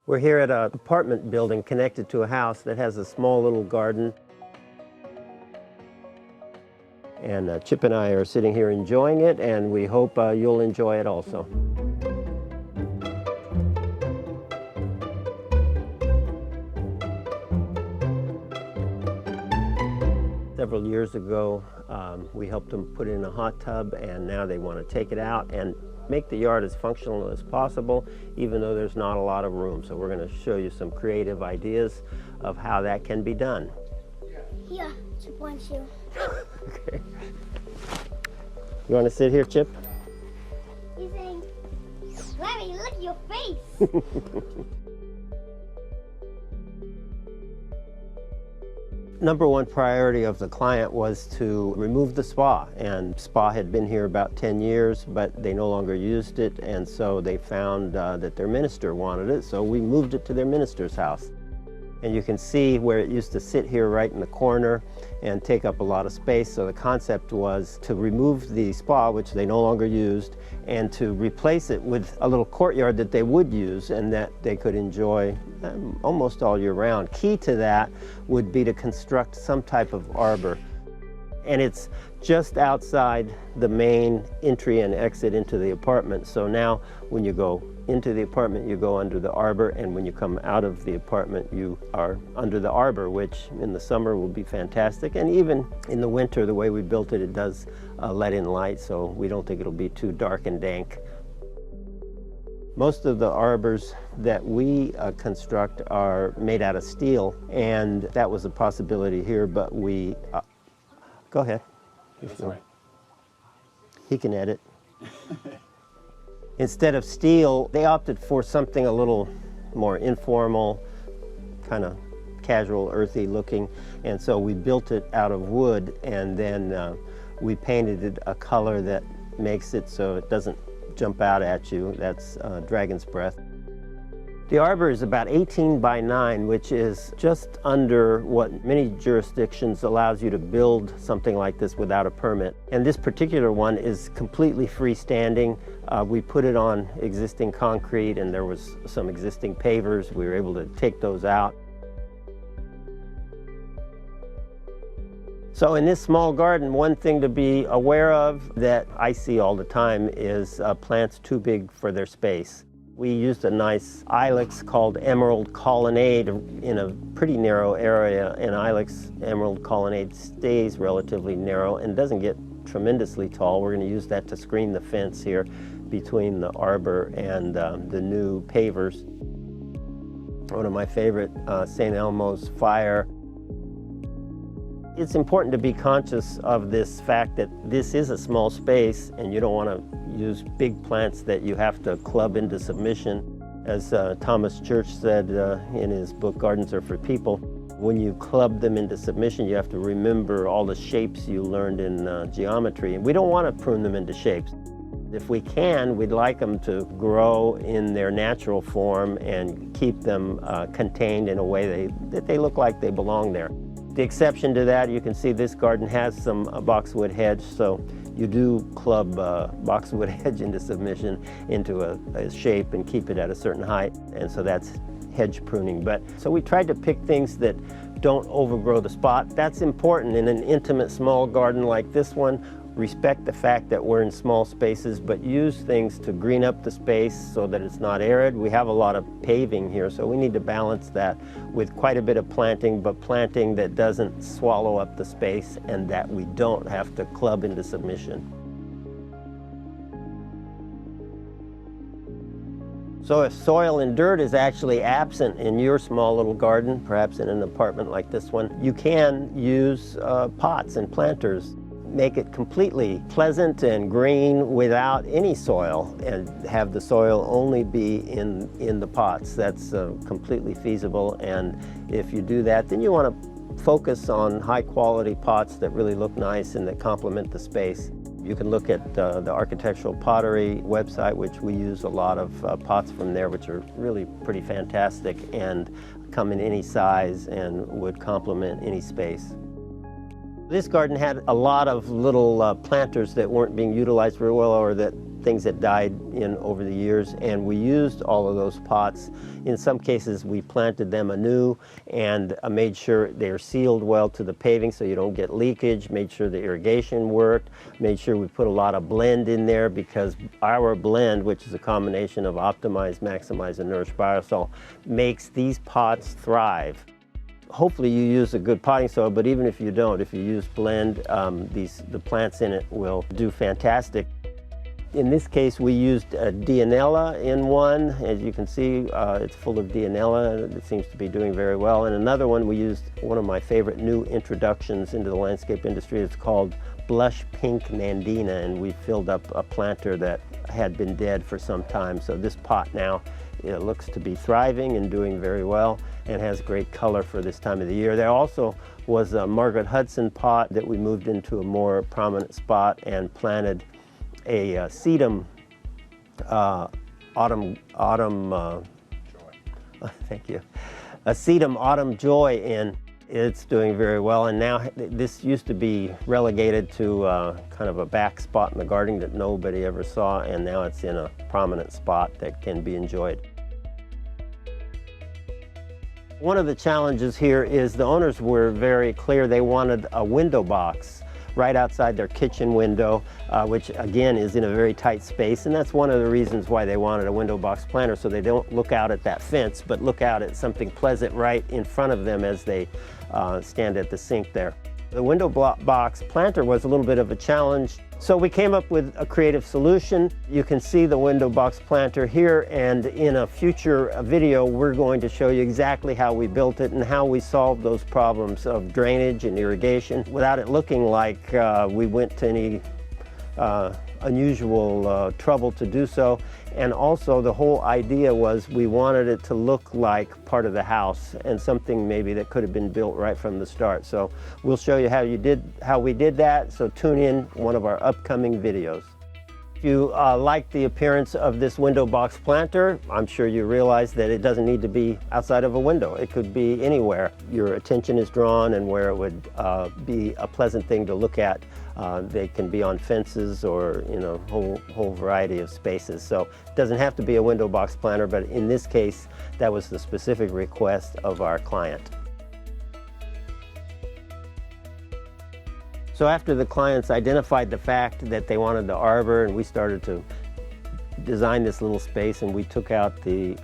We're here at an apartment building connected to a house that has a small little garden. And Chip and I are sitting here enjoying it, and we hope you'll enjoy it also. Several years ago, we helped them put in a hot tub, and now they want to take it out and make the yard as functional as possible, even though there's not a lot of room. So we're going to show you some creative ideas of how that can be done. Here, Chip wants you. Okay. You want to sit here, Chip? He's saying, Larry, look at your face. Number one priority of the client was to remove the spa, and spa had been here about 10 years, but they no longer used it, and so they found that their minister wanted it, so we moved it to their minister's house. And you can see where it used to sit here right in the corner and take up a lot of space. So the concept was to remove the spa, which they no longer used, and to replace it with a little courtyard that they would use and that they could enjoy almost all year round. Key to that would be to construct some type of arbor. And it's just outside the main entry and exit into the apartment. So now when you go into the apartment, you go under the arbor, and when you come out of the apartment, you are under the arbor, which in the summer will be fantastic. And even in the winter, the way we built it, it does let in light, so we don't think it'll be too dark and dank. Most of the arbors that we construct are made out of steel, and that was a possibility here, but we... Go ahead. That's all right. He can edit. Instead of steel, they opted for something a little more informal, kind of casual, earthy looking, and so we built it out of wood, and then we painted it a color that makes it so it doesn't jump out at you. That's dragon's breath. The arbor is about 18 by 9, which is just under what many jurisdictions allows you to build something like this without a permit. And this particular one is completely freestanding. We put it on existing concrete, and there was some existing pavers. We were able to take those out. So in this small garden, one thing to be aware of that I see all the time is plants too big for their space. We used a nice ilex called Emerald Colonnade in a pretty narrow area, and ilex Emerald Colonnade stays relatively narrow and doesn't get tremendously tall. We're going to use that to screen the fence here between the arbor and the new pavers. One of my favorite, St. Elmo's Fire. It's important to be conscious of this fact that this is a small space, and you don't want to use big plants that you have to club into submission. As Thomas Church said in his book, Gardens Are for People, when you club them into submission, you have to remember all the shapes you learned in geometry, and we don't want to prune them into shapes. If we can, we'd like them to grow in their natural form and keep them contained in a way that they look like they belong there. The exception to that, you can see this garden has some boxwood hedge, so you do club boxwood hedge into submission into a shape and keep it at a certain height, and so that's hedge pruning. So we tried to pick things that don't overgrow the spot. That's important in an intimate small garden like this one. Respect the fact that we're in small spaces, but use things to green up the space so that it's not arid. We have a lot of paving here, so we need to balance that with quite a bit of planting, but planting that doesn't swallow up the space and that we don't have to club into submission. So if soil and dirt is actually absent in your small little garden, perhaps in an apartment like this one, you can use pots and planters. Make it completely pleasant and green without any soil, and have the soil only be in the pots. That's completely feasible, and if you do that, then you want to focus on high quality pots that really look nice and that complement the space. You can look at the Architectural Pottery website, which we use a lot of pots from there, which are really pretty fantastic and come in any size and would complement any space. This garden had a lot of little planters that weren't being utilized very well, or that things that died in over the years, and we used all of those pots. In some cases, we planted them anew and made sure they're sealed well to the paving so you don't get leakage, made sure the irrigation worked, made sure we put a lot of blend in there, because our blend, which is a combination of Optimize, Maximize, and Nourish Biosol, makes these pots thrive. Hopefully you use a good potting soil, but even if you don't, if you use blend, the plants in it will do fantastic. In this case, we used Dianella in one. As you can see, it's full of Dianella. It seems to be doing very well. And another one, we used one of my favorite new introductions into the landscape industry. It's called Blush Pink Nandina, and we filled up a planter that had been dead for some time. So this pot now, it looks to be thriving and doing very well and has great color for this time of the year. There also was a Margaret Hudson pot that we moved into a more prominent spot and planted a sedum autumn thank you, a sedum autumn joy in. It's doing very well, and now this used to be relegated to kind of a back spot in the garden that nobody ever saw, and now it's in a prominent spot that can be enjoyed. One of the challenges here is the owners were very clear. They wanted a window box right outside their kitchen window, which again is in a very tight space, and that's one of the reasons why they wanted a window box planter, so they don't look out at that fence, but look out at something pleasant right in front of them as they stand at the sink there. The window box planter was a little bit of a challenge, so we came up with a creative solution. You can see the window box planter here, and in a future video we're going to show you exactly how we built it and how we solved those problems of drainage and irrigation without it looking like we went to any unusual trouble to do so. And also the whole idea was we wanted it to look like part of the house and something maybe that could have been built right from the start. So we'll show you how we did that, so tune in one of our upcoming videos. If you like the appearance of this window box planter, I'm sure you realize that it doesn't need to be outside of a window. It could be anywhere your attention is drawn and where it would be a pleasant thing to look at. They can be on fences or in a whole variety of spaces. So it doesn't have to be a window box planter, but in this case, that was the specific request of our client. So after the clients identified the fact that they wanted the arbor, and we started to design this little space, and we took out the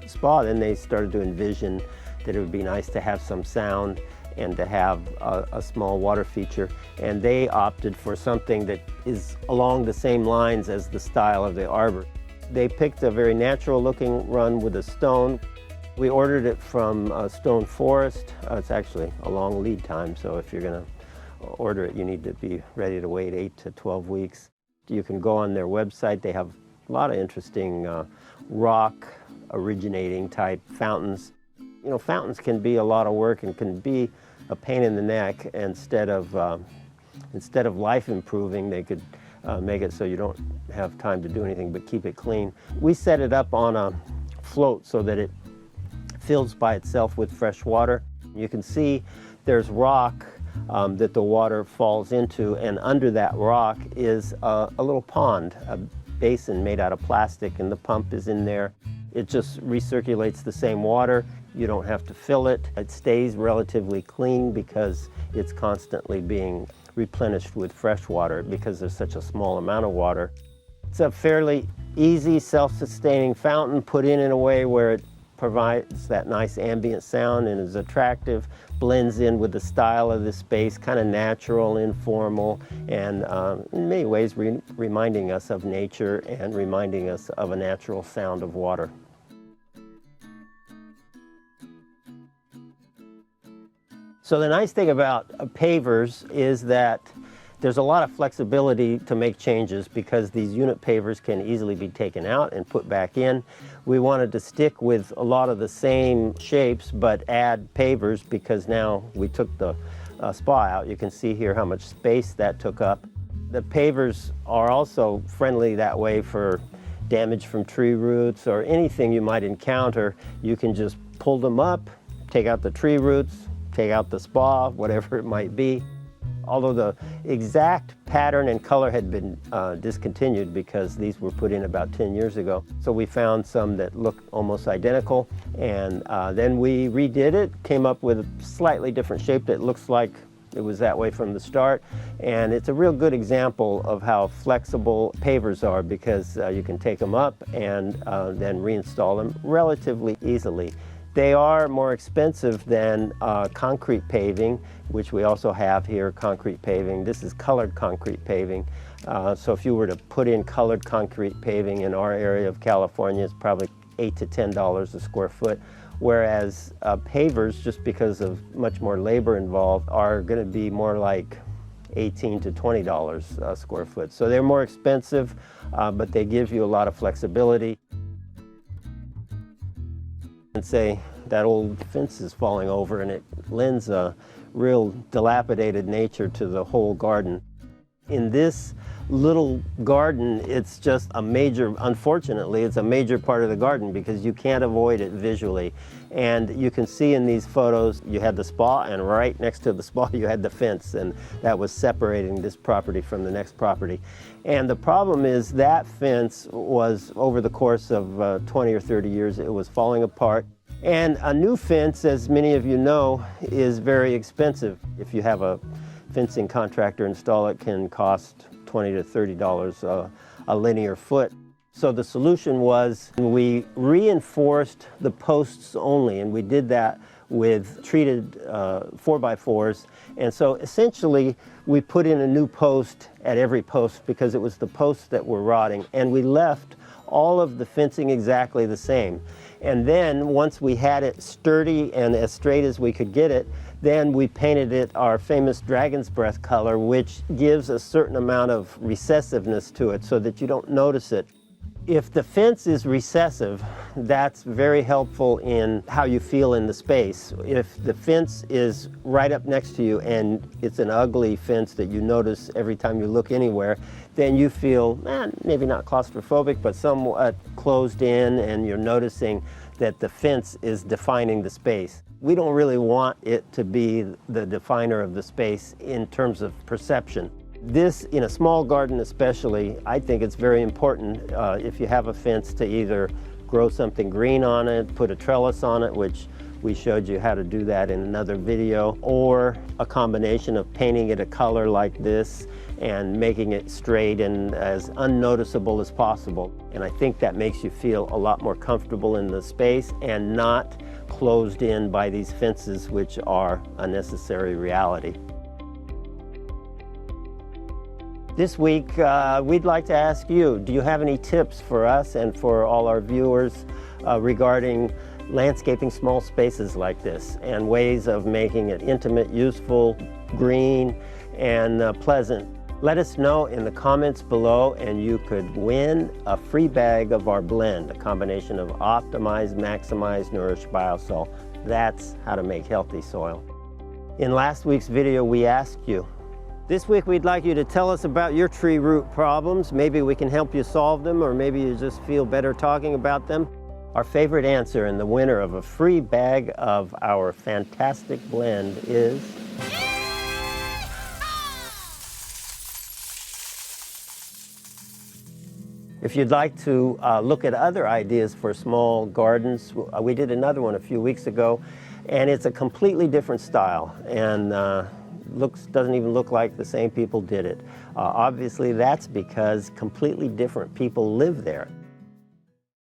spa, then they started to envision that it would be nice to have some sound and to have a small water feature, and they opted for something that is along the same lines as the style of the arbor. They picked a very natural looking run with a stone. We ordered it from Stone Forest. It's actually a long lead time, so if you're going to order it, you need to be ready to wait 8 to 12 weeks. You can go on their website. They have a lot of interesting rock originating type fountains. You know, fountains can be a lot of work and can be a pain in the neck. Instead of life improving, they could make it so you don't have time to do anything but keep it clean. We set it up on a float so that it fills by itself with fresh water. You can see there's rock that the water falls into, and under that rock is a little pond, a basin made out of plastic, and the pump is in there. It just recirculates the same water. You don't have to fill it. It stays relatively clean because it's constantly being replenished with fresh water because there's such a small amount of water. It's a fairly easy, self-sustaining fountain put in a way where it provides that nice ambient sound and is attractive, blends in with the style of the space, kind of natural, informal, and in many ways reminding us of nature and reminding us of a natural sound of water. So the nice thing about pavers is that there's a lot of flexibility to make changes because these unit pavers can easily be taken out and put back in. We wanted to stick with a lot of the same shapes but add pavers because now we took the spa out. You can see here how much space that took up. The pavers are also friendly that way for damage from tree roots or anything you might encounter. You can just pull them up, take out the tree roots, take out the spa, whatever it might be. although the exact pattern and color had been discontinued because these were put in about 10 years ago. So we found some that looked almost identical, and then we redid it, came up with a slightly different shape that looks like it was that way from the start. And it's a real good example of how flexible pavers are, because you can take them up and then reinstall them relatively easily. They are more expensive than concrete paving, which we also have here, concrete paving. This is colored concrete paving. So if you were to put in colored concrete paving in our area of California, it's probably $8 to $10 a square foot. Whereas pavers, just because of much more labor involved, are going to be more like $18 to $20 a square foot. So they're more expensive, but they give you a lot of flexibility. And say that old fence is falling over, and it lends a real dilapidated nature to the whole garden. In this little garden, it's just a major, unfortunately, it's a major part of the garden because you can't avoid it visually. And you can see in these photos, you had the spa, and right next to the spa you had the fence, and that was separating this property from the next property. And the problem is that fence was, over the course of 20 or 30 years, it was falling apart. And a new fence, as many of you know, is very expensive. If you have a fencing contractor install it, can cost $20 to $30 a linear foot. So the solution was we reinforced the posts only, and we did that with treated 4x4s. And so essentially we put in a new post at every post because it was the posts that were rotting, and we left all of the fencing exactly the same. And then once we had it sturdy and as straight as we could get it, then we painted it our famous dragon's breath color, which gives a certain amount of recessiveness to it so that you don't notice it. If the fence is recessive, that's very helpful in how you feel in the space. If the fence is right up next to you and it's an ugly fence that you notice every time you look anywhere, then you feel, maybe not claustrophobic, but somewhat closed in, and you're noticing that the fence is defining the space. We don't really want it to be the definer of the space in terms of perception. This, in a small garden especially, I think it's very important if you have a fence to either grow something green on it, put a trellis on it, which we showed you how to do that in another video, or a combination of painting it a color like this and making it straight and as unnoticeable as possible. And I think that makes you feel a lot more comfortable in the space and not closed in by these fences, which are a necessary reality. This week, we'd like to ask you, do you have any tips for us and for all our viewers regarding landscaping small spaces like this and ways of making it intimate, useful, green, and pleasant? Let us know in the comments below, and you could win a free bag of our blend, a combination of optimized, maximized, nourished biosol. That's how to make healthy soil. In last week's video, we asked you. This week, we'd like you to tell us about your tree root problems. Maybe we can help you solve them, or maybe you just feel better talking about them. Our favorite answer and the winner of a free bag of our fantastic blend is... If you'd like to look at other ideas for small gardens, we did another one a few weeks ago, and it's a completely different style, and doesn't even look like the same people did it. Obviously, that's because completely different people live there.